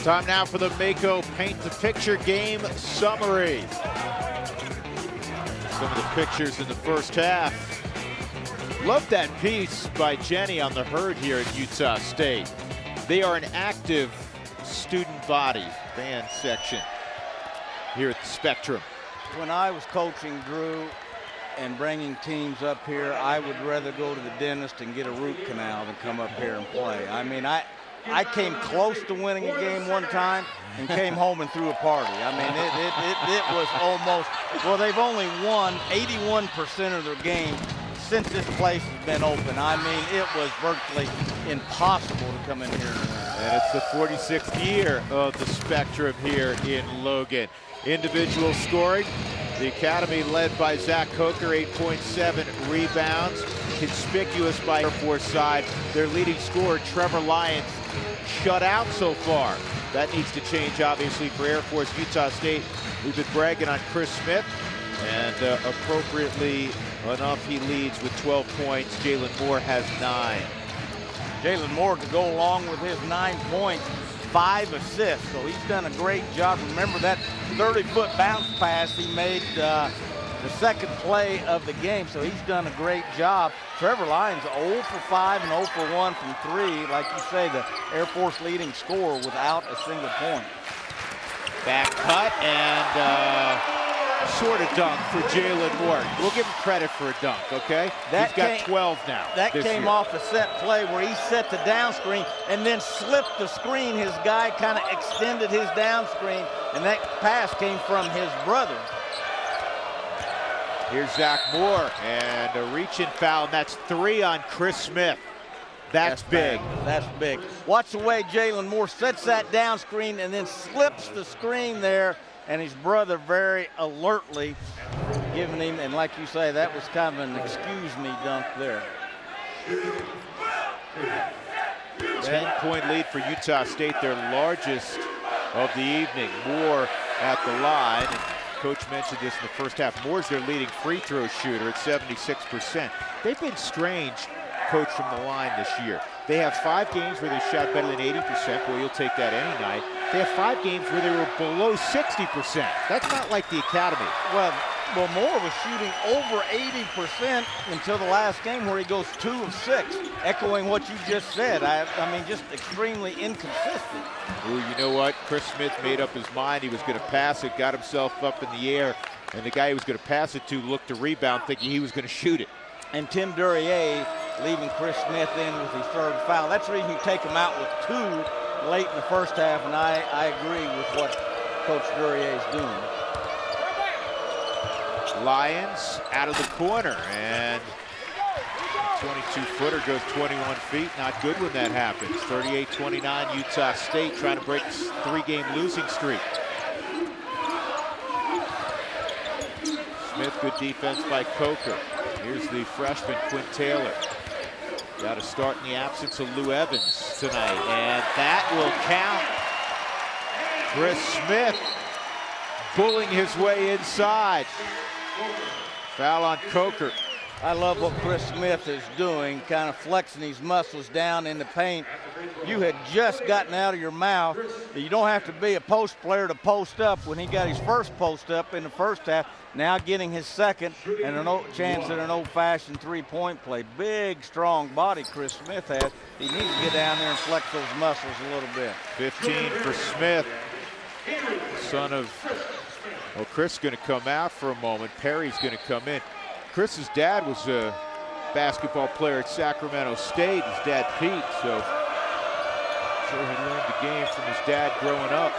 Time now for the Mako Paint the Picture game summary. Some of the pictures in the first half. Love that piece by Jenny on the herd here at Utah State. They are an active student body, band section, here at the Spectrum. When I was coaching Drew and bringing teams up here, I would rather go to the dentist and get a root canal than come up here and play. I mean, I came close to winning a game one time and came home and threw a party. I mean, it was almost, well, they've only won 81% of their games since this place has been open. I mean, it was virtually impossible to come in here and win. And it's the 46th year of the Spectrum here in Logan. Individual scoring, the Academy led by Zach Coker, 8.7 rebounds. Conspicuous by Air Force side. Their leading scorer, Trevor Lyons, shut out so far. That needs to change, obviously, for Air Force. Utah State, we've been bragging on Chris Smith, and appropriately enough, he leads with 12 points. Jalen Moore has 9. Jalen Moore to go along with his 9 points, 5 assists, so he's done a great job. Remember that 30-foot bounce pass he made the second play of the game, so he's done a great job. Trevor Lyons 0 for 5 and 0 for 1 from 3. Like you say, the Air Force leading scorer without a single point. Back cut and sort of dunk for Jalen Moore. We'll give him credit for a dunk, okay? He's got 12 now. That came off a set play where he set the down screen and then slipped the screen. His guy kind of extended his down screen, and that pass came from his brother. Here's Zach Moore, and a reach-in foul, and that's 3 on Chris Smith. That's big. That's big. Watch the way Jalen Moore sets that down screen and then slips the screen there, and his brother very alertly giving him, and like you say, that was kind of an excuse-me dunk there. 10-point lead for Utah State, their largest of the evening. Moore at the line. And Coach mentioned this in the first half. Moore's their leading free throw shooter at 76%. They've been strange, Coach, from the line this year. They have 5 games where they shot better than 80%. Boy, you'll take that any night. They have 5 games where they were below 60%. That's not like the Academy. Well, Moore was shooting over 80% until the last game where he goes 2 of 6, echoing what you just said. I mean, just extremely inconsistent. Ooh, you know what? Chris Smith made up his mind. He was going to pass it, got himself up in the air, and the guy he was going to pass it to looked to rebound thinking he was going to shoot it. And Tim Duryea leaving Chris Smith in with his 3rd foul. That's the reason you take him out with 2 late in the first half, and I agree with what Coach Duryea is doing. Lyons out of the corner, and 22-footer goes 21 feet. Not good when that happens. 38-29, Utah State trying to break this 3-game losing streak. Smith, good defense by Coker. Here's the freshman, Quinn Taylor. Got to start in the absence of Lou Evans tonight, and that will count. Chris Smith pulling his way inside. Foul on Coker. I love what Chris Smith is doing, kind of flexing his muscles down in the paint. You had just gotten out of your mouth that you don't have to be a post player to post up when he got his first post up in the first half. Now getting his second and a chance at an old-fashioned 3-point play. Big, strong body Chris Smith has. He needs to get down there and flex those muscles a little bit. 15 for Smith, son of, well, Chris is going to come out for a moment. Perry's going to come in. Chris's dad was a basketball player at Sacramento State, his dad Pete, so I'm sure he learned the game from his dad growing up.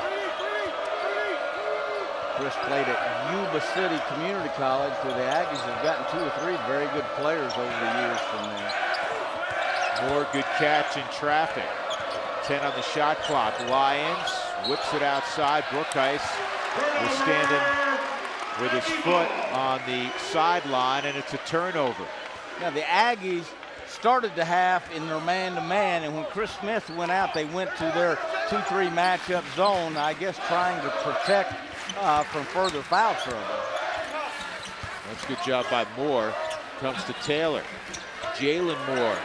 Chris played at Yuba City Community College, where the Aggies have gotten 2 or 3 very good players over the years from there. Moore, good catch in traffic. 10 on the shot clock. Lyons whips it outside. Brookheis was standing with his foot on the sideline, and it's a turnover. Now the Aggies started the half in their man-to-man, and when Chris Smith went out, they went to their 2-3 matchup zone, I guess trying to protect from further foul trouble. That's a good job by Moore. Comes to Taylor. Jalen Moore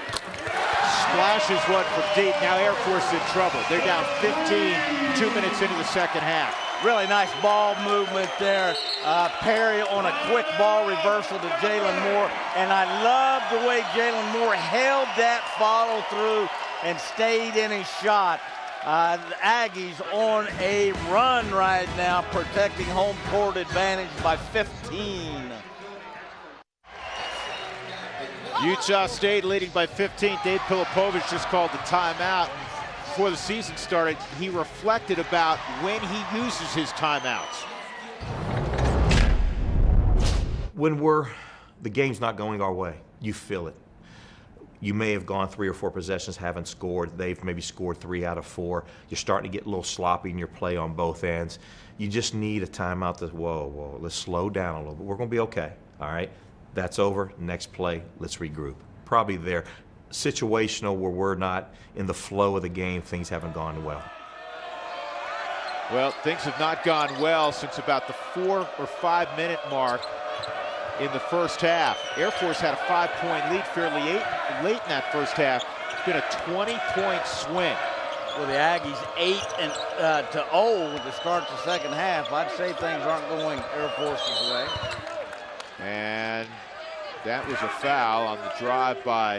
Splashes one from deep. Now Air Force in trouble. They're down 15, 2 minutes into the second half. Really nice ball movement there. Perry on a quick ball reversal to Jalen Moore. And I love the way Jalen Moore held that follow through and stayed in his shot. The Aggies on a run right now, protecting home court advantage by 15. Utah State leading by 15. Dave Pilipovich just called the timeout. Before the season started, he reflected about when he uses his timeouts. When the game's not going our way, you feel it. You may have gone 3 or 4 possessions, haven't scored. They've maybe scored 3 out of 4. You're starting to get a little sloppy in your play on both ends. You just need a timeout to, whoa, let's slow down a little bit. We're going to be okay, all right? That's over. Next play, let's regroup. Probably there. Situational where we're not in the flow of the game, things haven't gone well. Well, things have not gone well since about the 4 or 5 minute mark in the first half. Air Force had a 5-point lead fairly late in that first half. It's been a 20-point swing. Well, the Aggies 8-0 to start the second half. I'd say things aren't going Air Force's way. And that was a foul on the drive by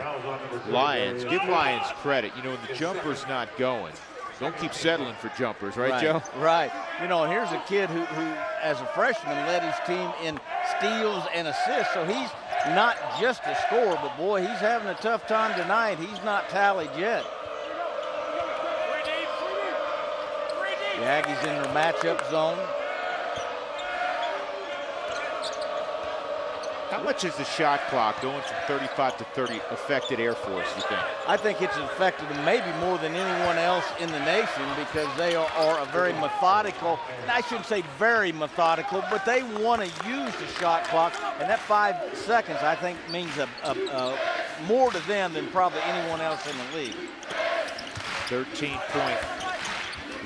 Lions. Give Lions credit. You know, when the jumper's not going, don't keep settling for jumpers, right, Joe? Right. You know, here's a kid who, as a freshman, led his team in steals and assists, so he's not just a scorer, but boy, he's having a tough time tonight. He's not tallied yet. The Aggies in their matchup zone. How much is the shot clock going from 35 to 30 affected Air Force, you think? I think it's affected them maybe more than anyone else in the nation because they are a very methodical, and I shouldn't say very methodical, but they want to use the shot clock, and that 5 seconds, I think, means more to them than probably anyone else in the league. 13-point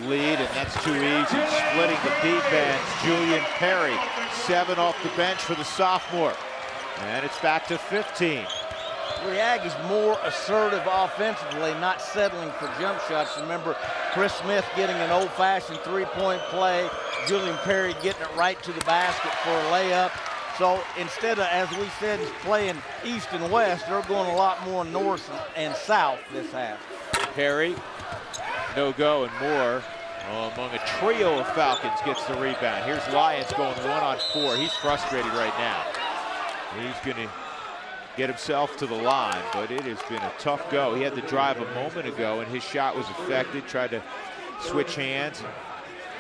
lead, and that's too easy. Splitting the defense, Julian Perry, 7 off the bench for the sophomore. And it's back to 15. Well, the Aggies more assertive offensively, not settling for jump shots. Remember, Chris Smith getting an old-fashioned 3-point play, Julian Perry getting it right to the basket for a layup. So instead of, as we said, playing east and west, they're going a lot more north and south this half. Perry, no-go, and Moore among a trio of Falcons gets the rebound. Here's Lyons going 1-on-4. He's frustrated right now. He's going to get himself to the line, but it has been a tough go. He had the drive a moment ago, and his shot was affected. Tried to switch hands.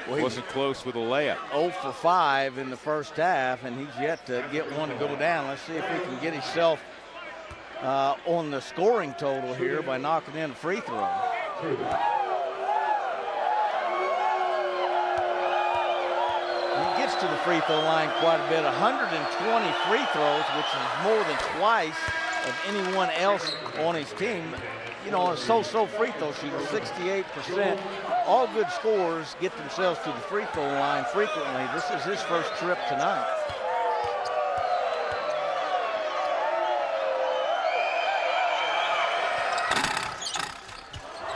Well, wasn't close with a layup. 0 for 5 in the first half, and he's yet to get one to go down. Let's see if he can get himself on the scoring total here by knocking in a free throw. He gets to the free throw line quite a bit, 120 free throws, which is more than twice of anyone else on his team. You know, a so-so free throw shooter, 68%. All good scorers get themselves to the free throw line frequently. This is his first trip tonight.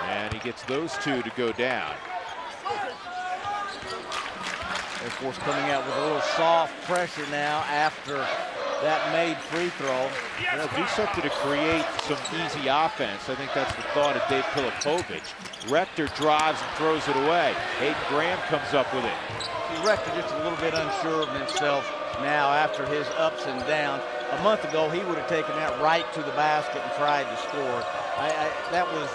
And he gets those 2 to go down. Air Force coming out with a little soft pressure now after that made free throw. You know, do something to create some easy offense. I think that's the thought of Dave Pilipovich. Rector drives and throws it away. Hayden Graham comes up with it. Rector just a little bit unsure of himself now after his ups and downs. A month ago, he would have taken that right to the basket and tried to score. That was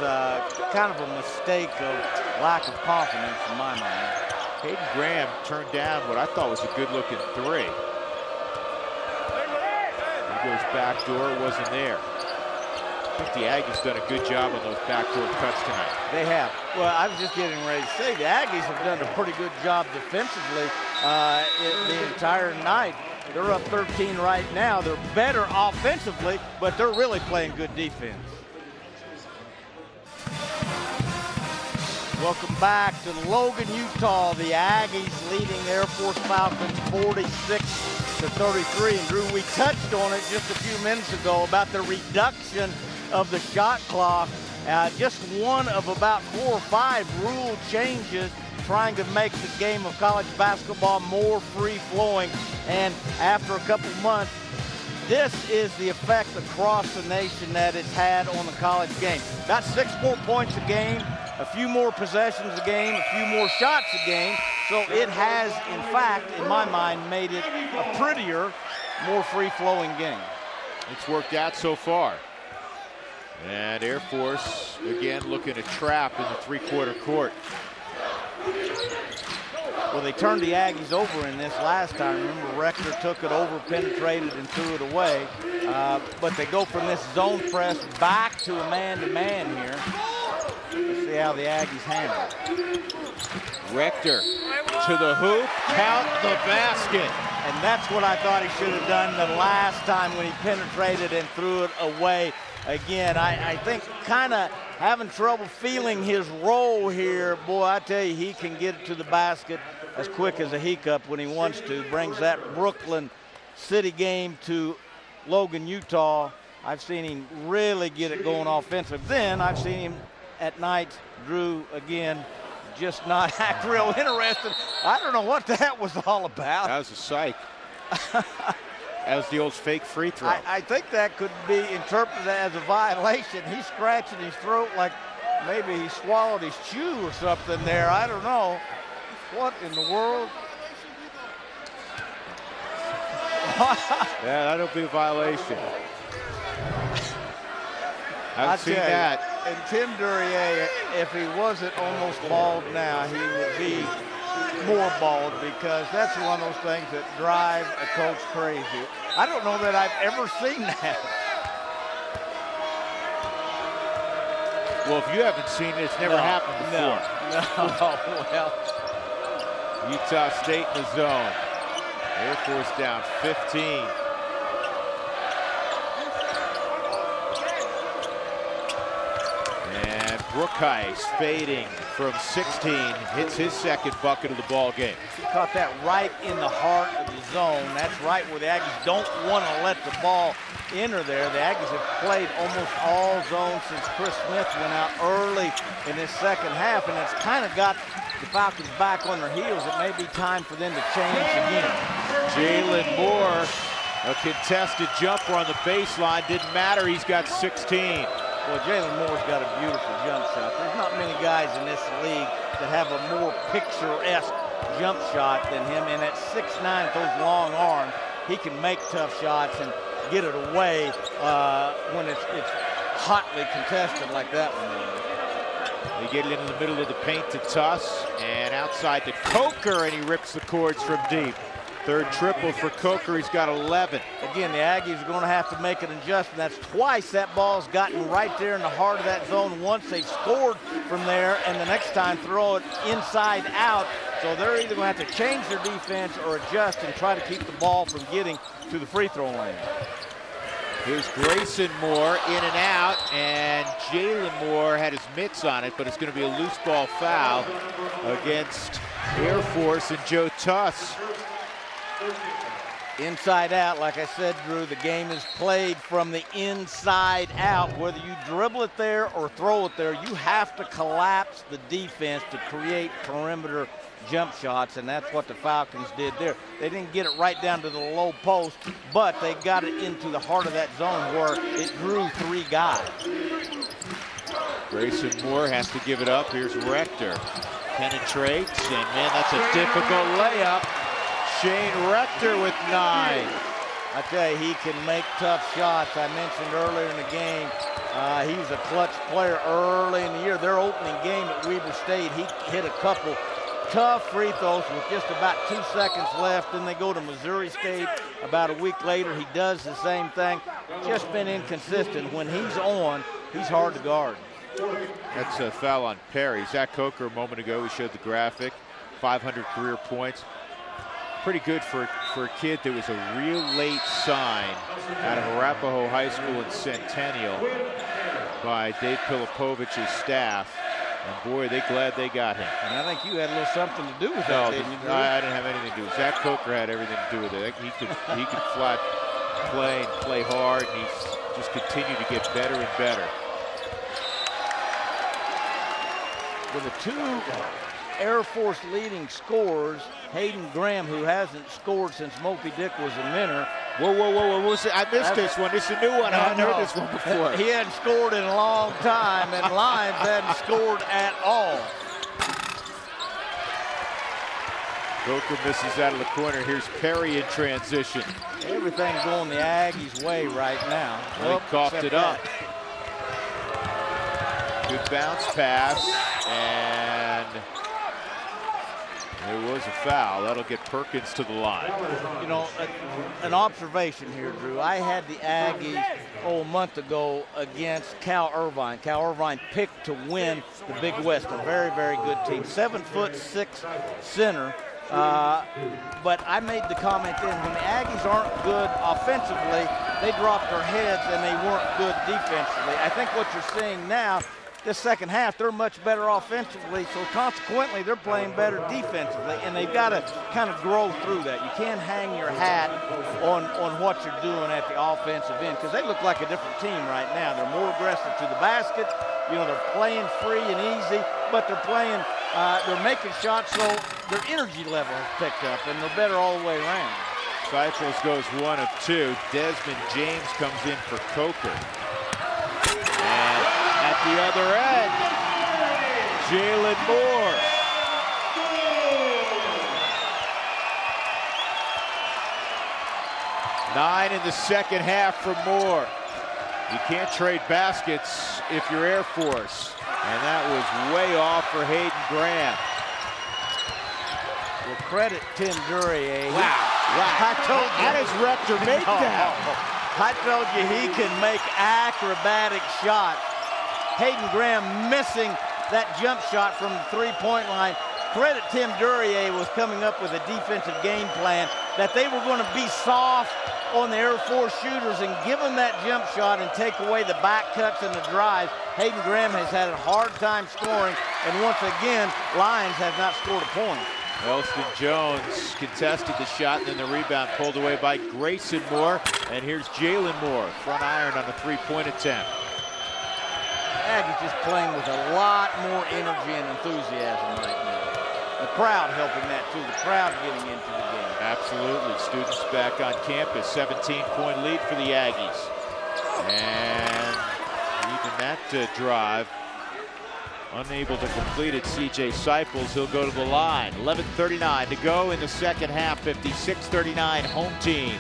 kind of a mistake of lack of confidence in my mind. Hayden Graham turned down what I thought was a good-looking 3. He goes backdoor, wasn't there. I think the Aggies done a good job on those backdoor cuts tonight. They have. Well, I was just getting ready to say the Aggies have done a pretty good job defensively the entire night. They're up 13 right now. They're better offensively, but they're really playing good defense. Welcome back to Logan, Utah. The Aggies leading Air Force Falcons 46-33. And Drew, we touched on it just a few minutes ago about the reduction of the shot clock Just one of about 4 or 5 rule changes trying to make the game of college basketball more free-flowing. And after a couple months, this is the effect across the nation that it's had on the college game. About 6 more points a game, a few more possessions a game, a few more shots a game. So it has, in fact, in my mind, made it a prettier, more free-flowing game. It's worked out so far. And Air Force, again, looking to trap in the three-quarter court. Well, they turned the Aggies over in this last time. Remember, Rector took it over, penetrated, and threw it away. But they go from this zone press back to a man-to-man here. Let's see how the Aggies handle it. Rector to the hoop, count the basket. And that's what I thought he should have done the last time when he penetrated and threw it away. Again, I think kind of having trouble feeling his role here. Boy, I tell you, he can get it to the basket as quick as a hiccup when he wants to. Brings that Brooklyn City game to Logan, Utah. I've seen him really get it going offensive. Then I've seen him at night, Drew, again, just not act real interested. I don't know what that was all about. That was a psych. That was the old fake free throw. I think that could be interpreted as a violation. He's scratching his throat like maybe he swallowed his chew or something there. I don't know. What in the world? Yeah, that'll be a violation. I've seen that. And Tim Duryea, if he wasn't almost bald now, he would be more bald, because that's one of those things that drive a coach crazy. I don't know that I've ever seen that. Well, if you haven't seen it, it's never happened before. No, well. Utah State in the zone. Air Force down 15. And Brookheis fading from 16, hits his second bucket of the ball game. He caught that right in the heart of the zone. That's right where the Aggies don't want to let the ball enter there. The Aggies have played almost all zones since Chris Smith went out early in this second half, and it's kind of got the Falcons back on their heels. It may be time for them to change again. Jalen Moore, a contested jumper on the baseline. Didn't matter, he's got 16. Well, Jalen Moore's got a beautiful jump shot. There's not many guys in this league that have a more picturesque jump shot than him. And at 6'9", with those long arms, he can make tough shots and get it away when it's hotly contested like that one. They get it into the middle of the paint to Tuss, and outside to Coker, and he rips the cords from deep. Third triple for Coker, he's got 11. Again, the Aggies are going to have to make an adjustment. That's twice that ball's gotten right there in the heart of that zone. Once they've scored from there, and the next time throw it inside out. So they're either going to have to change their defense or adjust and try to keep the ball from getting to the free throw lane. Here's Grayson Moore in and out, and Jalen Moore had his mitts on it, but it's going to be a loose ball foul against Air Force and Joe Tuss. Inside out, like I said, Drew, the game is played from the inside out. Whether you dribble it there or throw it there, you have to collapse the defense to create perimeter jump shots, and that's what the Falcons did there. They didn't get it right down to the low post, but they got it into the heart of that zone where it drew 3 guys. Grayson Moore has to give it up. Here's Rector. Penetrates, and man, that's a difficult layup. Shane Rector with 9. I tell you, he can make tough shots. I mentioned earlier in the game, he's a clutch player early in the year. Their opening game at Weber State, he hit a couple tough free throws with just about 2 seconds left. Then they go to Missouri State about a week later. He does the same thing. Just been inconsistent. When he's on, he's hard to guard. That's a foul on Perry. Zach Coker a moment ago, we showed the graphic. 500 career points. Pretty good for a kid that was a real late sign out of Arapahoe High School in Centennial by Dave Pilipovich's staff. And boy, they're glad they got him. And I think you had a little something to do with that, didn't you, Drew? I didn't have anything to do with it. Zach Coker had everything to do with it. He could flat play and play hard, and he's just continued to get better and better. with the two Air Force leading scorers, Hayden Graham, who hasn't scored since Moby Dick was a minner. Whoa, whoa, whoa, whoa. I missed this one. This is a new one. I hadn't heard this one before. He hadn't scored in a long time, and Lyons hadn't scored at all. Coker misses out of the corner. Here's Perry in transition. Everything's going the Aggies' way right now. Well, he coughed it up. Good bounce pass, and there was a foul. That'll get Perkins to the line. You know, an observation here, Drew. I had the Aggies a month ago against Cal Irvine. Cal Irvine picked to win the Big West, a very, very good team. 7'6" center. But I made the comment then, when the Aggies aren't good offensively, they drop their heads and they weren't good defensively. I think what you're seeing now, this second half, they're much better offensively, so consequently they're playing better defensively, and they've got to kind of grow through that. You can't hang your hat on what you're doing at the offensive end, because they look like a different team right now. They're more aggressive to the basket. You know, they're playing free and easy, but they're playing, they're making shots, so their energy level has picked up, and they're better all the way around. Cyphers goes 1 of 2. Desmond James comes in for Coker. And at the other end, Jalen Moore. Nine in the second half for Moore. You can't trade baskets if you're Air Force. And that was way off for Hayden Graham. Well, credit Tim Duryea. Wow. I told you. How does Rector make that? I told you he can make acrobatic shots. Hayden Graham missing that jump shot from the three-point line. Credit Tim Duryea was coming up with a defensive game plan that they were going to be soft on the Air Force shooters and give them that jump shot and take away the back cuts and the drives. Hayden Graham has had a hard time scoring, and once again, Lyons has not scored a point. Elston Jones contested the shot, and then the rebound pulled away by Grayson Moore. And here's Jalen Moore, front iron on the three-point attempt. Aggies just playing with a lot more energy and enthusiasm right now. The crowd helping that too, the crowd getting into the game. Absolutely, students back on campus, 17-point lead for the Aggies. And even that drive, unable to complete it, C.J. Seipels, he'll go to the line. 11:39 to go in the second half, 56-39 home team.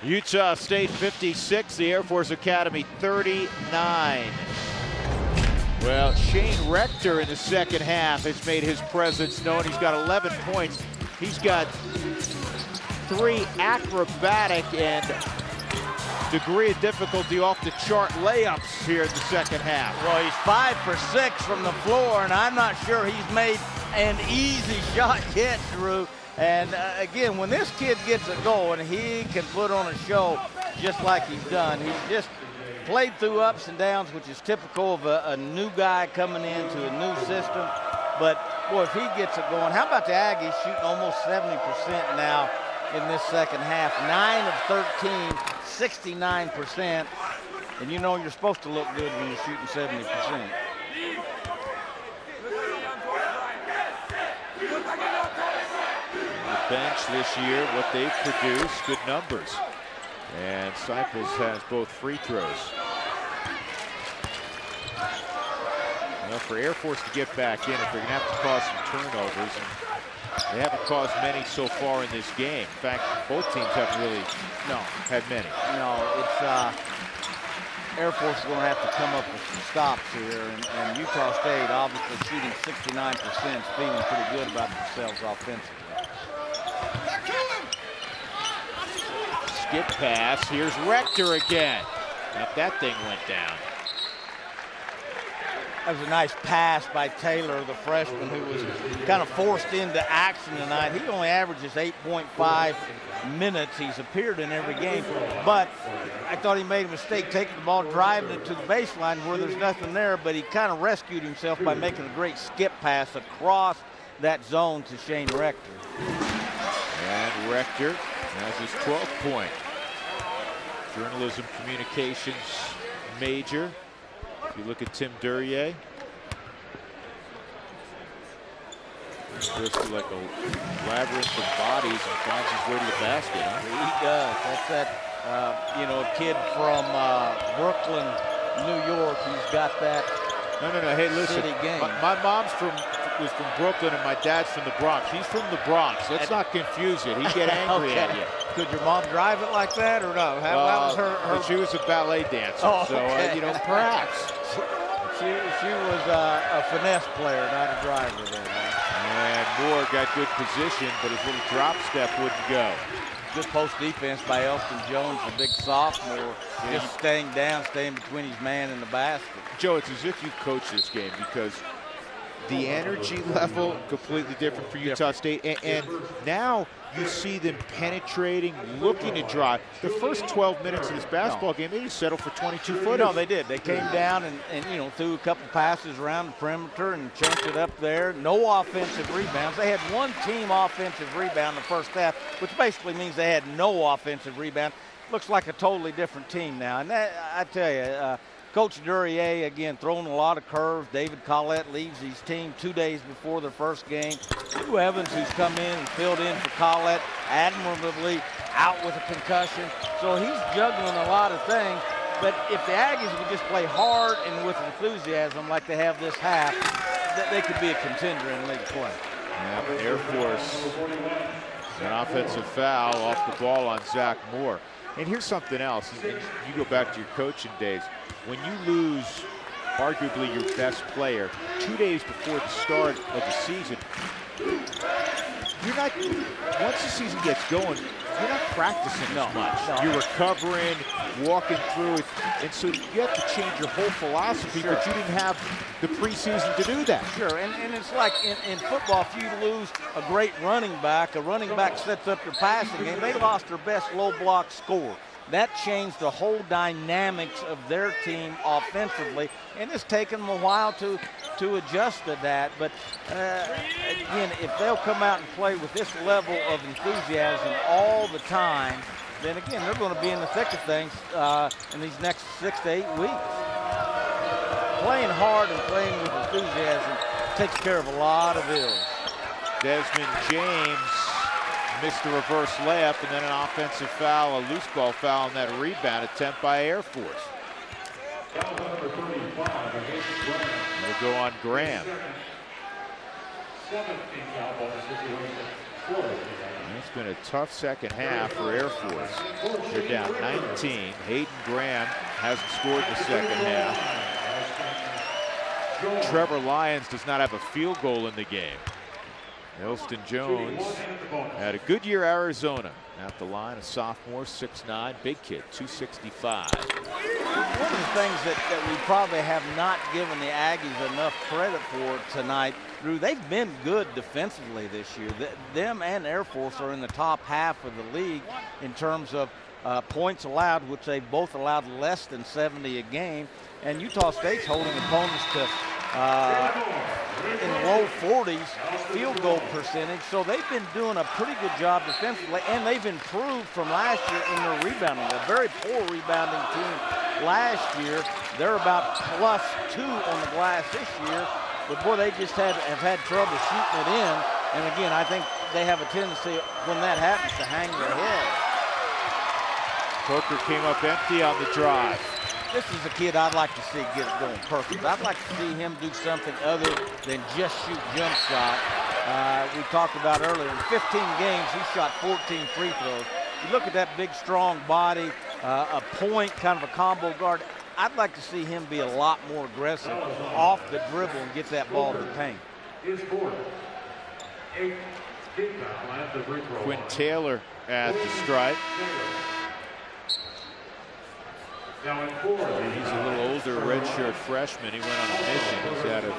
Utah State 56, the Air Force Academy 39. Well, Shane Rector in the second half has made his presence known. He's got 11 points. He's got 3 acrobatic and degree of difficulty off the chart layups here in the second half. Well, he's 5 for 6 from the floor, and I'm not sure he's made an easy shot yet, Drew. And again, when this kid gets it going, he can put on a show just like he's done. He's just played through ups and downs, which is typical of a new guy coming into a new system. But, boy, if he gets it going, how about the Aggies shooting almost 70% now in this second half? 9 of 13, 69%. And you know you're supposed to look good when you're shooting 70%. The bench this year, what they've produced, good numbers. And Cypress has both free throws. Well, for Air Force to get back in, if they're going to have to cause some turnovers, and they haven't caused many so far in this game. In fact, both teams haven't really had many. No, it's Air Force is going to have to come up with some stops here, and Utah State obviously shooting 69%, feeling pretty good about themselves offensively. Skip pass, here's Rector again. If that thing went down. That was a nice pass by Taylor, the freshman, who was kind of forced into action tonight. He only averages 8.5 minutes. He's appeared in every game, but I thought he made a mistake taking the ball, driving it to the baseline where there's nothing there, but he kind of rescued himself by making a great skip pass across that zone to Shane Rector. And Rector has his 12th point. Journalism, communications major. If you look at Tim Duryea, he goes through like a labyrinth of bodies and finds his way to the basket. Huh? He does. That's that, you know, kid from Brooklyn, New York. He's got that. No. Hey, listen. City game. My mom's was from Brooklyn and my dad's from the Bronx. He's from the Bronx. Let's not confuse it. He'd get angry Okay. at you. Could your mom drive it like that or no? How was her? She was a ballet dancer. Oh, so, okay. you know, perhaps. She was a finesse player, not a driver there. And Moore got good position, but his little drop step wouldn't go. Good post defense by Elston Jones, the big sophomore, just staying down, staying between his man and the basket. Joe, it's as if you coached this game because the energy level completely different for Utah State, and now you see them penetrating, looking to drive. The first 12 minutes of this basketball game, they just settled for 22-footers. No, they did. They came down and you know, threw a couple passes around the perimeter and chunked it up there. No offensive rebounds. They had one team offensive rebound in the first half, which basically means they had no offensive rebound. Looks like a totally different team now. And that, I tell you, Coach Duryea, again, throwing a lot of curves. David Collette leaves his team 2 days before their first game. Lou Evans, who's come in and filled in for Collette admirably, out with a concussion. So he's juggling a lot of things. But if the Aggies would just play hard and with enthusiasm like they have this half, they could be a contender in league play. Yeah, Air Force, an offensive foul off the ball on Zach Moore. And here's something else. You go back to your coaching days. When you lose arguably your best player 2 days before the start of the season, you're not, once the season gets going, you're not practicing as much. No. You're recovering, walking through it, and so you have to change your whole philosophy, but you didn't have the preseason to do that. Sure, and it's like in football, if you lose a great running back, a running back sets up your passing game. They lost their best low block scorer. That changed the whole dynamics of their team offensively, and it's taken them a while to adjust to that. But again, if they'll come out and play with this level of enthusiasm all the time, then again, they're going to be in the thick of things in these next 6 to 8 weeks. Playing hard and playing with enthusiasm takes care of a lot of ills. Desmond James missed the reverse layup, and then an offensive foul, a loose ball foul on that rebound attempt by Air Force. They'll go on Graham. It's been a tough second half for Air Force. They're down 19. Hayden Graham hasn't scored in the second half. Trevor Lyons does not have a field goal in the game. Elston Jones had a good year, Arizona. At the line, a sophomore, 6'9", big kid, 265. One of the things that we probably have not given the Aggies enough credit for tonight, Drew, they've been good defensively this year. Them and Air Force are in the top half of the league in terms of points allowed, which they've both allowed less than 70 a game. And Utah State's holding opponents to in the low 40s field goal percentage. So they've been doing a pretty good job defensively, and they've improved from last year in their rebounding. A very poor rebounding team last year. They're about +2 on the glass this year, but boy, they just have had trouble shooting it in. And again, I think they have a tendency when that happens to hang their head. Coker came up empty on the drive. This is a kid I'd like to see get it going perfect. I'd like to see him do something other than just shoot jump shot. We talked about earlier, in 15 games, he shot 14 free throws. You look at that big, strong body, a point, kind of a combo guard. I'd like to see him be a lot more aggressive off the dribble and get that ball to the paint. Quinn Taylor at the stripe. He's a little older redshirt freshman. He went on a mission. He's out of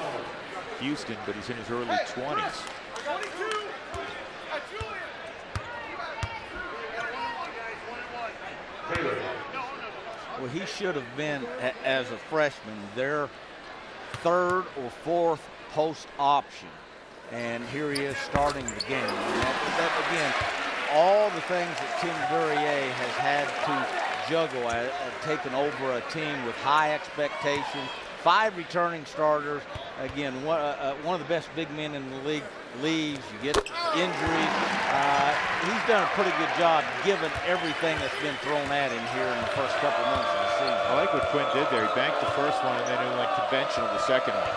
Houston, but he's in his early 20s. Well, he should have been, as a freshman, their third or fourth post option. And here he is starting the game. And that again, all the things that Tim Duryea has had to juggle at taking over a team with high expectations. 5 returning starters. Again, one of the best big men in the league leaves. You get injuries. He's done a pretty good job given everything that's been thrown at him here in the first couple months of the season. I like what Quinn did there. He banked the first one and then he went conventional the second one.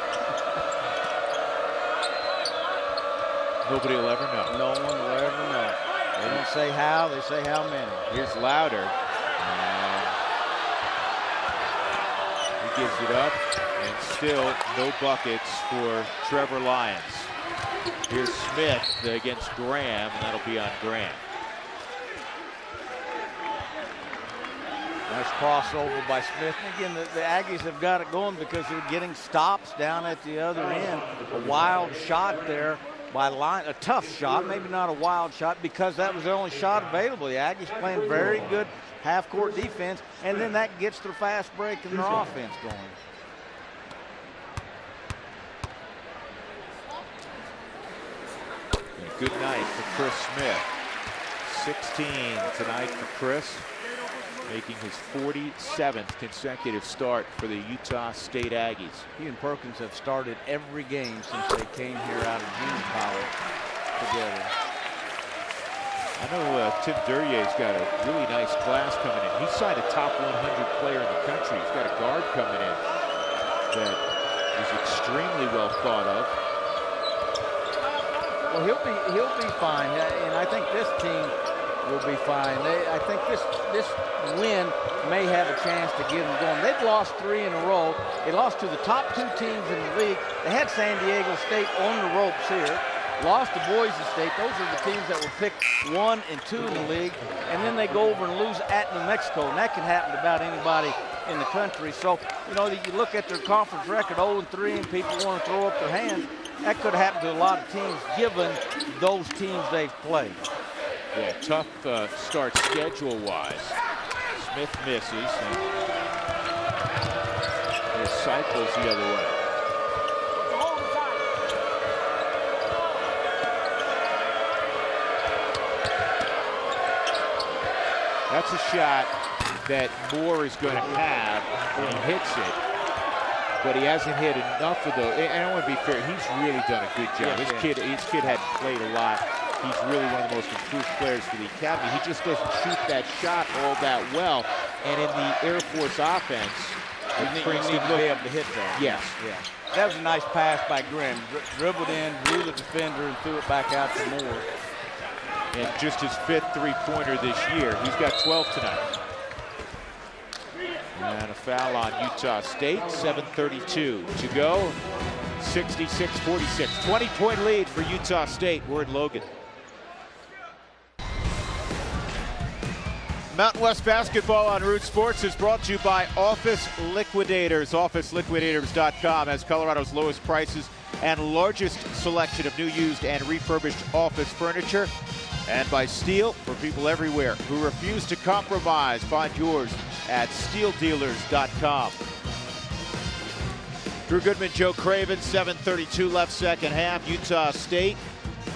Nobody will ever know. No one will ever know. They don't say how, they say how many. Here's Louder. He gives it up, and still no buckets for Trevor Lyons. Here's Smith against Graham, and that'll be on Graham. Nice crossover by Smith. Again, the Aggies have got it going because they're getting stops down at the other end. A wild shot there by Lyons, a tough shot, maybe not a wild shot because that was the only shot available. The Aggies playing very good half-court defense, and then that gets their fast break and their offense going. And good night for Chris Smith. 16 tonight for Chris, making his 47th consecutive start for the Utah State Aggies. He and Perkins have started every game since they came here out of junior college together. I know Tim Duryea's got a really nice class coming in. He signed a top 100 player in the country. He's got a guard coming in that is extremely well thought of. Well, he'll be fine, and I think this team will be fine. I think this win may have a chance to get them going. They've lost 3 in a row. They lost to the top 2 teams in the league. They had San Diego State on the ropes here. Lost to Boise State. Those are the teams that were picked 1 and 2 in the league. And then they go over and lose at New Mexico. And that can happen to about anybody in the country. So, you know, you look at their conference record, 0-3, and people want to throw up their hands. That could happen to a lot of teams given those teams they've played. Yeah, tough start schedule-wise. Smith misses, and he cycles the other way. That's a shot that Moore is going to have when he hits it, but he hasn't hit enough of those. And I want to be fair, he's really done a good job. His kid hadn't played a lot. He's really one of the most improved players for the academy. He just doesn't shoot that shot all that well. And in the Air Force offense, you need to be able to hit that. Yes. Yeah. That was a nice pass by Grimm. Dribbled in, drew the defender, and threw it back out to Moore. And just his 5th three-pointer this year. He's got 12 tonight. And a foul on Utah State. 7:32 to go. 66-46. 20-point lead for Utah State. We're in Logan. Mountain West Basketball on Root Sports is brought to you by Office Liquidators. OfficeLiquidators.com has Colorado's lowest prices and largest selection of new, used, and refurbished office furniture. And by Steel, for people everywhere who refuse to compromise. Find yours at steeldealers.com. Drew Goodman, Joe Craven, 7:32 left second half. Utah State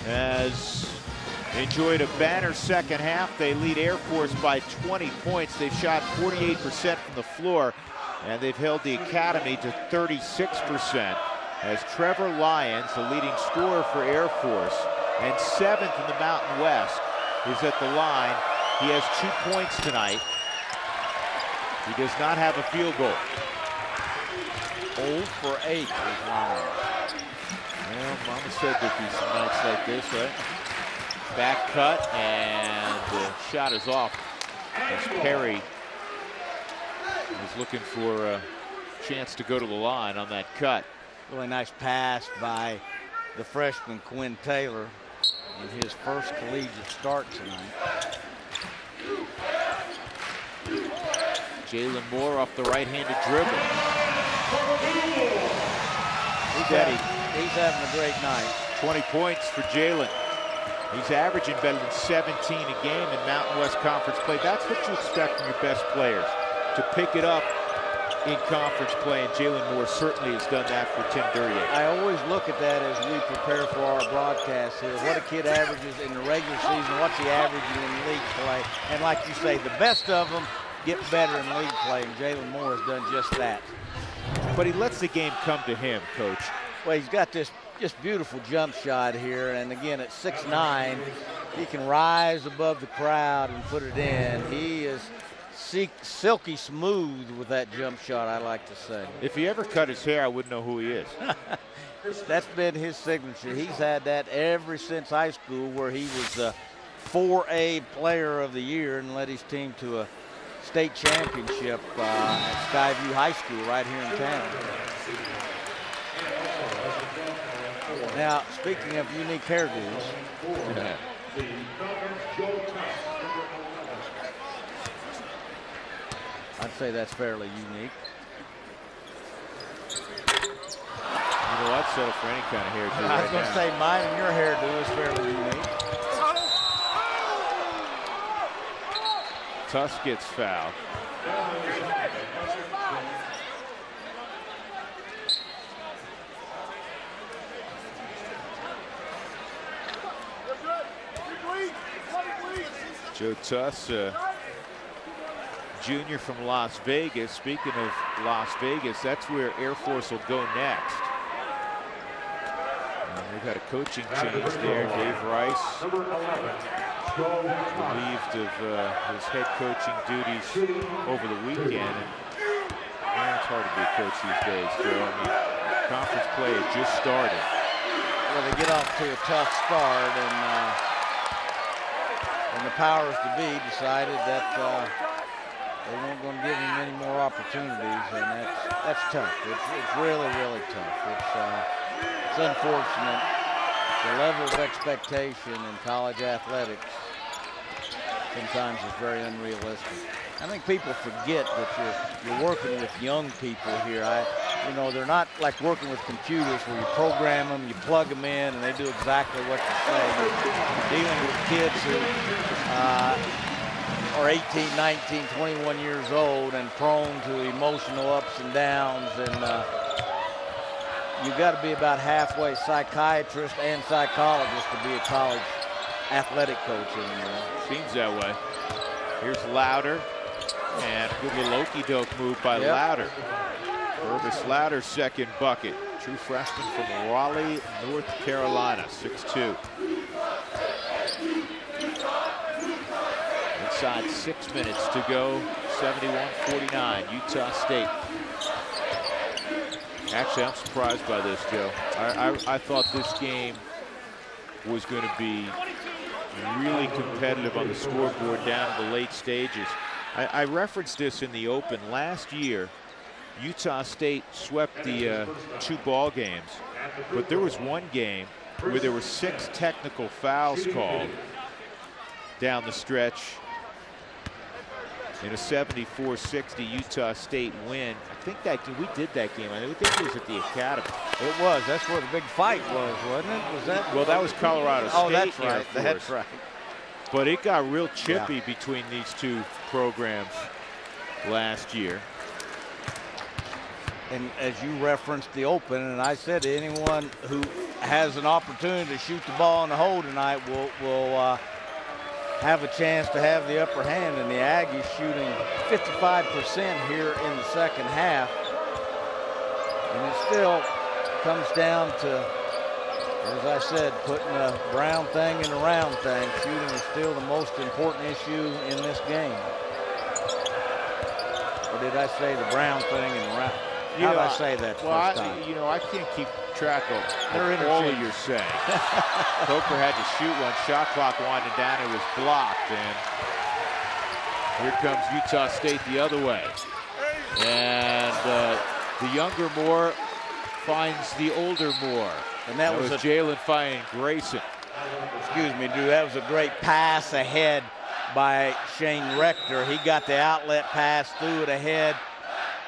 has enjoyed a banner second half. They lead Air Force by 20 points. They've shot 48% from the floor, and they've held the Academy to 36%. As Trevor Lyons, the leading scorer for Air Force, and 7th in the Mountain West, is at the line. He has 2 points tonight. He does not have a field goal. 0 for 8 is Lyons. Well, Mama said there'd be some nights like this, right? Back cut, and the shot is off as Perry is looking for a chance to go to the line on that cut. Really nice pass by the freshman Quinn Taylor in his first collegiate start tonight. Jalen Moore off the right-handed dribble. He's having a great night. 20 points for Jalen. He's averaging better than 17 a game in Mountain West Conference play. That's what you expect from your best players, to pick it up in conference play, and Jalen Moore certainly has done that for Tim Duryea. I always look at that as we prepare for our broadcast here. What a kid averages in the regular season, what's he averaging in league play? And like you say, the best of them get better in league play, and Jalen Moore has done just that. But he lets the game come to him, Coach. Well, he's got this just beautiful jump shot here, and again at 6'9", he can rise above the crowd and put it in. He is silky smooth with that jump shot, I like to say. If he ever cut his hair, I wouldn't know who he is. That's been his signature. He's had that ever since high school, where he was the 4A player of the year and led his team to a state championship at Skyview High School right here in town. Now, speaking of unique hairdos, I'd say that's fairly unique. You know, I'd settle for any kind of hairdo. I was going to say mine and your hairdo is fairly unique. Tuss gets fouled. Joe Tuss, junior from Las Vegas. Speaking of Las Vegas, that's where Air Force will go next. And we've had a coaching change there. Dave Rice, relieved of his head coaching duties over the weekend. And it's hard to be a coach these days, Joe. I mean, conference play had just started. Well, they get off to a tough start, and the powers to be decided that they weren't going to give him any more opportunities, and that's tough. It's really, really tough. It's unfortunate. The level of expectation in college athletics sometimes is very unrealistic. I think people forget that you're working with young people here. You know, they're not like working with computers where you program them, you plug them in, and they do exactly what you say. You're dealing with kids who are 18, 19, 21 years old and prone to emotional ups and downs, and you've got to be about halfway psychiatrist and psychologist to be a college athletic coach anymore. Seems that way. Here's Louder, and good little okey-doke move by Louder. Purvis Louder's second bucket. True freshman from Raleigh, North Carolina, 6'2". Inside 6 minutes to go, 71-49, Utah State. Actually, I'm surprised by this, Joe. I thought this game was going to be really competitive on the scoreboard down in the late stages. I referenced this in the Open last year. Utah State swept the 2 ball games, but there was one game where there were 6 technical fouls called down the stretch in a 74-60 Utah State win. I think that we did that game. I think it was at the Academy. It was. That's where the big fight was, wasn't it? Was that? Well, that was Colorado State. Oh, that's right. That's right. But it got real chippy between these 2 programs last year. And as you referenced the Open, and I said anyone who has an opportunity to shoot the ball in the hole tonight will have a chance to have the upper hand. And the Aggies shooting 55% here in the second half. And it still comes down to, as I said, putting a brown thing in a round thing. Shooting is still the most important issue in this game. Or did I say the brown thing in the round? How did I say that first time? You know, I can't keep track of all of your saying. Coker had to shoot one. Shot clock winding down. It was blocked. And here comes Utah State the other way. And the younger Moore finds the older Moore. And that was Jalen finding Grayson. Excuse me, Drew. That was a great pass ahead by Shane Rector. He got the outlet pass, threw it ahead.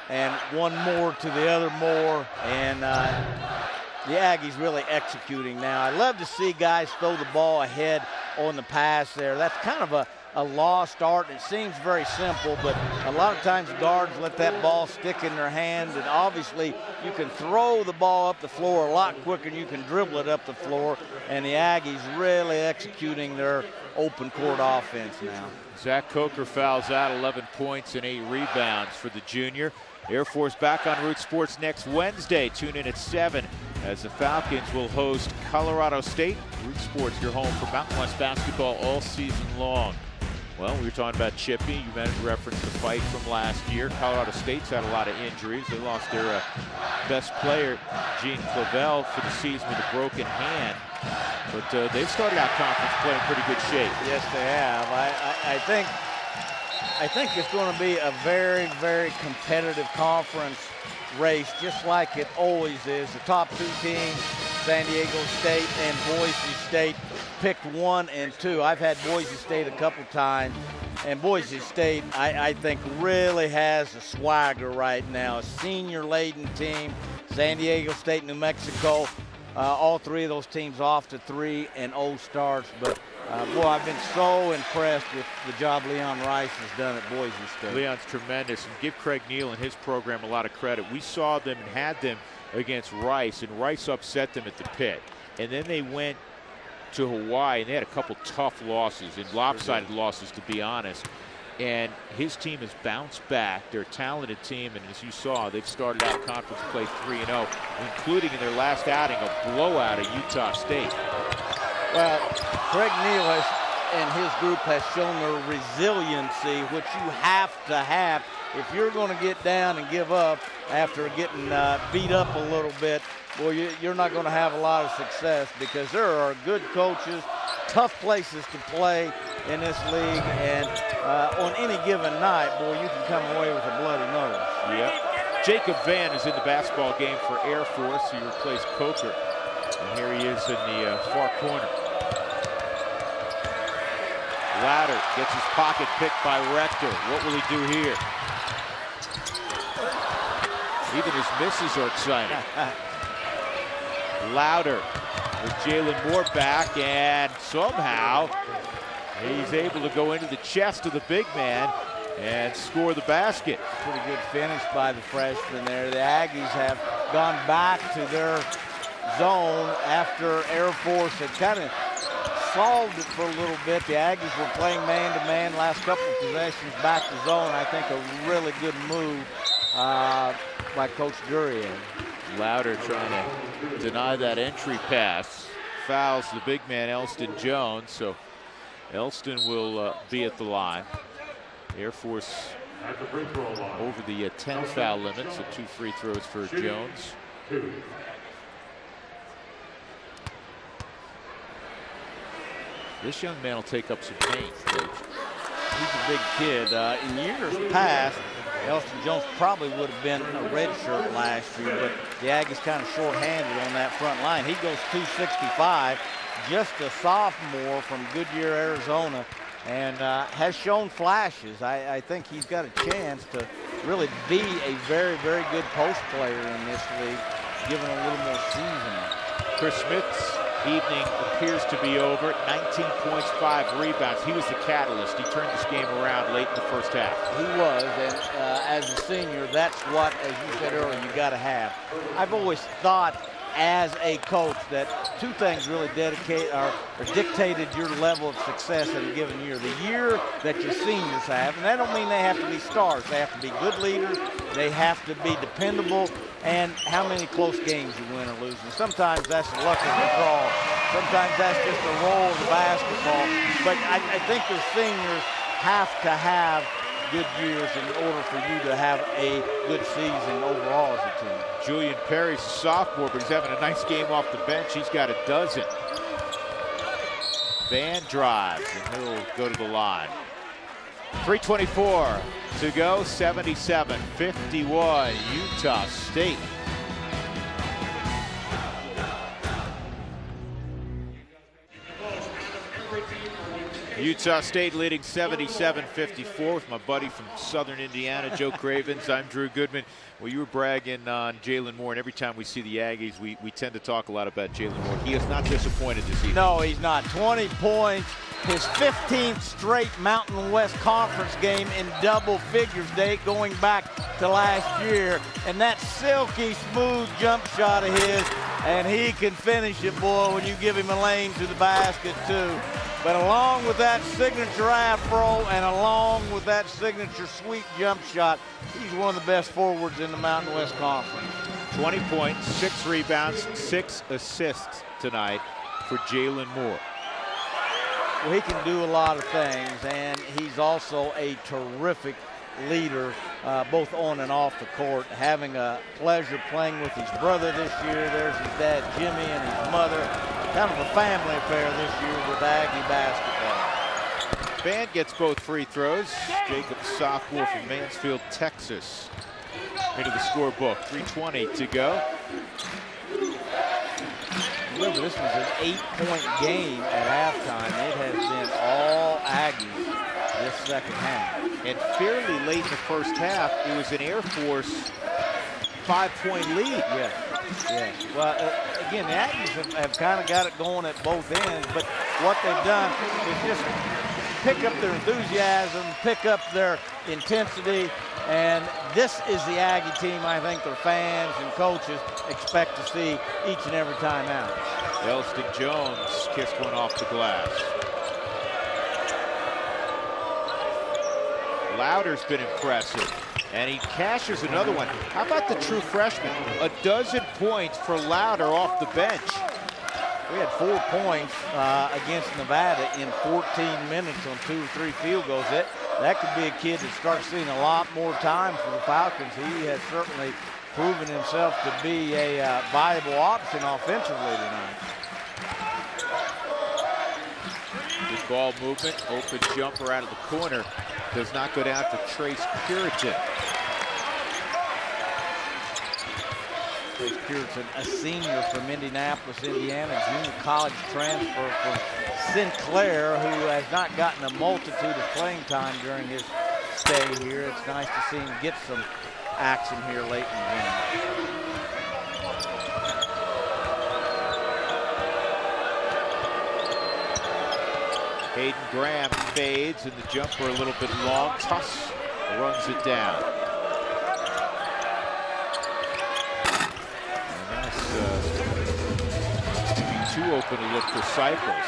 And one more to the other Moore, and the Aggies really executing now. I love to see guys throw the ball ahead on the pass there. That's kind of a lost art. It seems very simple, but a lot of times guards let that ball stick in their hand, and obviously you can throw the ball up the floor a lot quicker than you can dribble it up the floor, and the Aggies really executing their open court offense now. Zach Coker fouls out, 11 points and 8 rebounds for the junior. Air Force back on Root Sports next Wednesday. Tune in at 7 as the Falcons will host Colorado State. Root Sports, your home for Mountain West basketball all season long. Well, we were talking about Chippy. You mentioned reference the fight from last year. Colorado State's had a lot of injuries. They lost their best player, Gene Clavel, for the season with a broken hand. But they've started out conference play in pretty good shape. Yes, they have. I think it's going to be a very, very competitive conference race, just like it always is. The top 2 teams, San Diego State and Boise State, picked 1 and 2. I've had Boise State a couple times, and Boise State, I think, really has a swagger right now. A senior-laden team. San Diego State, New Mexico, all 3 of those teams off to 3-0 starts. But boy, I've been so impressed with the job Leon Rice has done at Boise State. Leon's tremendous, and give Craig Neal and his program a lot of credit. We saw them and had them against Rice, and Rice upset them at the pit. And then they went to Hawaii, and they had a couple tough losses, and lopsided losses, to be honest. And his team has bounced back. They're a talented team, and as you saw, they've started out conference play 3-0, including in their last outing a blowout at Utah State. Well, Craig Neal and his group has shown their resiliency, which you have to have if you're going to get down and give up after getting beat up a little bit. Boy, you're not going to have a lot of success, because there are good coaches, tough places to play in this league, and on any given night, boy, you can come away with a bloody nose. Yep. Jacob Vann is in the basketball game for Air Force. He replaced Coker, and here he is in the far corner. Louder gets his pocket picked by Rector. What will he do here? Even his misses are exciting. Louder with Jalen Moore back, and somehow he's able to go into the chest of the big man and score the basket. Pretty good finish by the freshman there. The Aggies have gone back to their zone after Air Force had kind of solved it for a little bit. The Aggies were playing man-to-man last couple of possessions, back to zone. I think a really good move by Coach Durian. Louder trying to deny that entry pass. Fouls the big man, Elston Jones, so Elston will be at the line. Air Force over the 10 foul limit, so 2 free throws for Jones. This young man will take up some paint, Coach. He's a big kid. In years past, Elston Jones probably would have been a redshirt last year, but the Aggies kind of short-handed on that front line. He goes 265, just a sophomore from Goodyear, Arizona, and has shown flashes. I think he's got a chance to really be a very, very good post player in this league, given a little more seasoning. Chris Smith's evening appears to be over. 19 points, 5 rebounds. He was the catalyst. He turned this game around late in the first half. He was, and as a senior, that's what, as you said earlier, you got to have. I've always thought as a coach that 2 things really dictated your level of success in a given year. The year that your seniors have, and that don't mean they have to be stars. They have to be good leaders. They have to be dependable, and how many close games you win or lose. And sometimes that's the luck of the draw. Sometimes that's just the role of the basketball. But I think the seniors have to have good years in order for you to have a good season overall as a team. Julian Perry's a sophomore, but he's having a nice game off the bench. He's got a dozen. Van drives, and he'll go to the line. 3:24 to go, 77-51, Utah State. Utah State leading 77-54 with my buddy from Southern Indiana, Joe Cravens. I'm Drew Goodman. Well, you were bragging on Jalen Moore, and every time we see the Aggies, we tend to talk a lot about Jalen Moore. He is not disappointed this evening. No, he's not. 20 points, his 15th straight Mountain West Conference game in double figures, date going back to last year. And that silky smooth jump shot of his, and he can finish it, boy, when you give him a lane to the basket too. But along with that signature afro and along with that signature sweet jump shot, he's one of the best forwards in the Mountain West Conference. 20 points, 6 rebounds, 6 assists tonight for Jalen Moore. Well, he can do a lot of things, and he's also a terrific leader, both on and off the court. Having a pleasure playing with his brother this year. There's his dad, Jimmy, and his mother. Kind of a family affair this year with Aggie basketball. Band gets both free throws. Jacob, sophomore from Mansfield, Texas, into the scorebook. 3:20 to go. Remember, this was an 8-point game at halftime. It has been all Aggies this second half. And fairly late in the first half, it was an Air Force 5-point lead. Yes, yes. Well, again, the Aggies have kind of got it going at both ends, but what they've done is just pick up their enthusiasm, pick up their intensity, and this is the Aggie team I think their fans and coaches expect to see each and every time out. Elston Jones kissed one off the glass. Lauder's been impressive, and he cashes another one. How about the true freshman? A dozen points for Lauder off the bench. We had 4 points against Nevada in 14 minutes on 2 or 3 field goals. That could be a kid that starts seeing a lot more time for the Falcons. He has certainly proven himself to be a viable option offensively tonight. Good ball movement, open jumper out of the corner. Does not go down for Trace Puritan. Trace Puritan, a senior from Indianapolis, Indiana, junior college transfer from Sinclair, who has not gotten a multitude of playing time during his stay here. It's nice to see him get some action here late in the game. Hayden Graham fades, and the jumper a little bit long. Tuss runs it down. And that's to be too open to look for Cycles.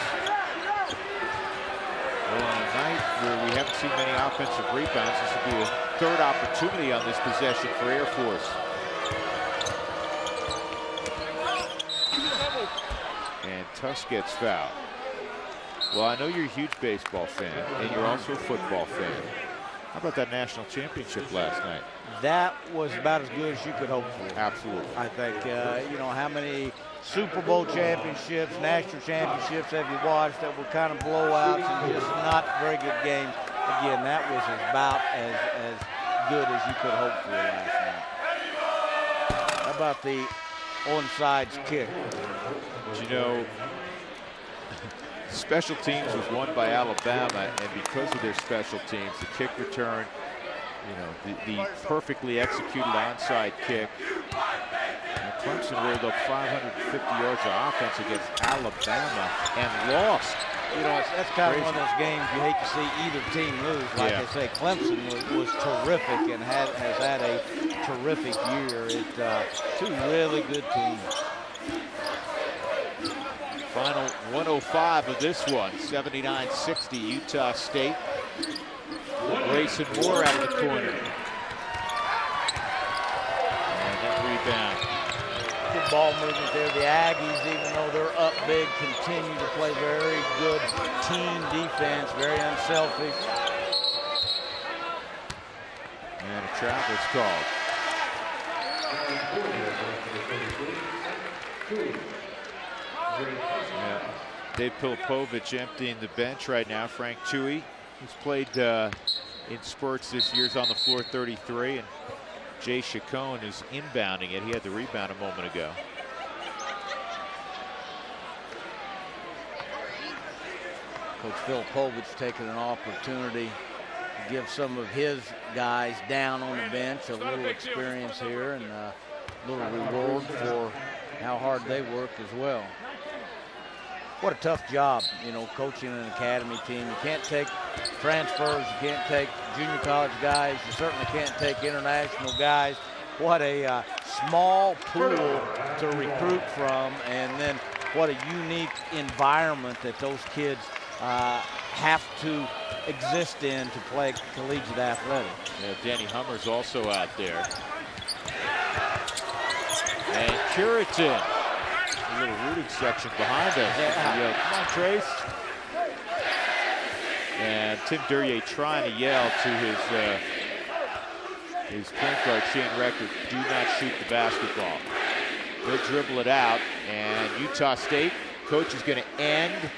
Well, on a night where we haven't seen many offensive rebounds, this will be a third opportunity on this possession for Air Force. And Tuss gets fouled. Well, I know you're a huge baseball fan, and you're also a football fan. How about that national championship last night? That was about as good as you could hope for. Absolutely. I think, you know, how many Super Bowl championships, national championships have you watched that were kind of blowouts and just not very good games? Again, that was about as good as you could hope for last night. How about the onside kick? But you know, special teams was won by Alabama, and because of their special teams, the kick return, you know, the perfectly executed onside kick. And Clemson rolled up 550 yards of offense against Alabama and lost. You know, that's kind of one of those games you hate to see either team lose. Like I say, Clemson was terrific and has had a terrific year. Two really good teams. Final 105 of this one, 79-60 Utah State. Grayson Moore out of the corner. And that rebound. Good ball movement there. The Aggies, even though they're up big, continue to play very good team defense, very unselfish. And a travel's called. Yeah. Dave Pilipovich emptying the bench right now. Frank Tui, who's played in spurts this year, is on the floor 33, and Jay Chacon is inbounding it. He had the rebound a moment ago. Coach Pilipovich taking an opportunity to give some of his guys down on the bench a little experience here and a little reward for how hard they worked as well. what a tough job, you know, coaching an academy team. You can't take transfers, you can't take junior college guys, you certainly can't take international guys. What a small pool to recruit from, and then what a unique environment that those kids have to exist in to play collegiate athletics. Yeah, Danny Hummer's also out there. And Curitan, a little rooting section behind us. Yeah. Come on, Trace. And Tim Duryea trying to yell to his point guard, Shane Rector, do not shoot the basketball. He'll dribble it out, and Utah State coach is going to end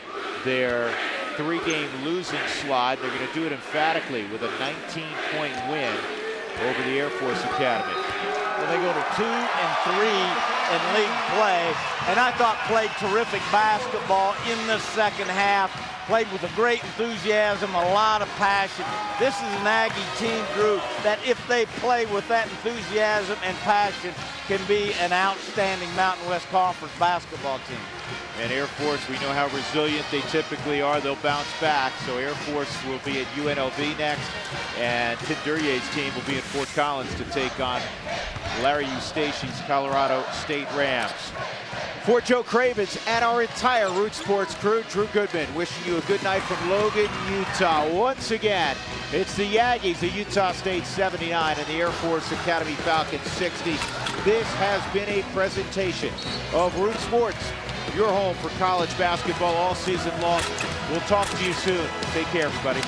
their 3-game losing slide. They're going to do it emphatically with a 19-point win over the Air Force Academy. Well, they go to 2 and 3 in league play, and I thought played terrific basketball in the second half. Played with a great enthusiasm, a lot of passion. This is an Aggie team group that, if they play with that enthusiasm and passion, can be an outstanding Mountain West Conference basketball team. And Air Force, we know how resilient they typically are. They'll bounce back. So Air Force will be at UNLV next, and Tim Duryea's team will be in Fort Collins to take on Larry Eustachy's Colorado State Rams. For Joe Cravens and our entire Root Sports crew, Drew Goodman wishing you a good night from Logan, Utah. Once again, it's the Aggies of Utah State 79 and the Air Force Academy Falcons 60. This has been a presentation of Root Sports, your home for college basketball all season long. We'll talk to you soon. Take care, everybody.